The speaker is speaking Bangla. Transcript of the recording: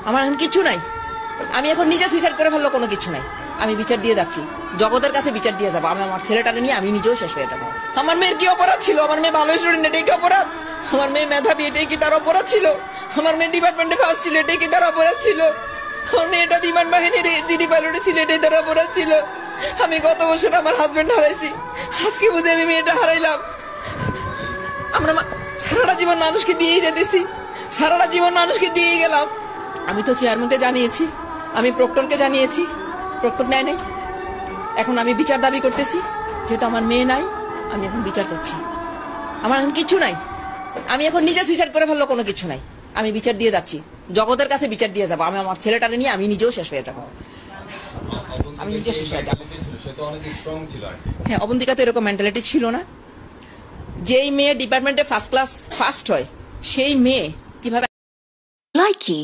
আমার এখন কিছু নাই। আমি এখন নিজে সুইসাইড করে ফেললো, কোনো কিছু নাই। আমি বিচার দিয়ে যাচ্ছি, জগতের কাছে বিচার দিয়ে যাবো। আমি আমার ছেলেটাকে নিয়ে আমি নিজেও শেষ হয়ে যাবো। আমার মেয়ের কি অপরাধ ছিল? আমার মেয়ে ভালো স্টুডেন্ট, এটাই কি অপরাধ? আমার মেয়ে মেধাবী, এটাই কি তার অপরাধ ছিল? আমার মেয়ে ডিপার্টমেন্টে ফার্স্ট ছিল, এটাই কি তার অপরাধ ছিল? আমার মেয়েটা বিমান বাহিনীর জিডি পাইলটে ছিল, এটাই তার অপরাধ ছিল? আমি গত বছর আমার হাজবেন্ড হারাইছি, আজকে বুঝে আমি মেয়েটা হারাইলাম। আমরা সারাটা জীবন মানুষকে দিয়েই যেতেছি, সারাটা জীবন মানুষকে দিয়েই গেলাম। আমি তো চেয়ারম্যানকে জানিয়েছি, আমি প্রক্টরকে জানিয়েছি, প্রক্টর নেয় নাই। এখন আমি বিচার দাবি করতেছি, যেহেতু আমার মেয়ে নাই, আমি এখন বিচার চাচ্ছি। আমার এখন কিছু নাই। আমি এখন নিজে সুইসাইড করে ফেললো, কোনো কিছু নাই। আমি বিচার দিয়ে যাচ্ছি, জগতের কাছে বিচার দিয়ে যাবো। আমি আমার ছেলেটাকে নিয়ে আমি নিজেও শেষ হয়ে যাবো। আমি নিজে শেষ হয়ে যাবো। হ্যাঁ, অবন্তিকা তো এরকম মেন্টালিটি ছিল না। যেই মেয়ে ডিপার্টমেন্টে ফার্স্ট ক্লাস ফার্স্ট হয়, সেই মেয়ে কিভাবে Likey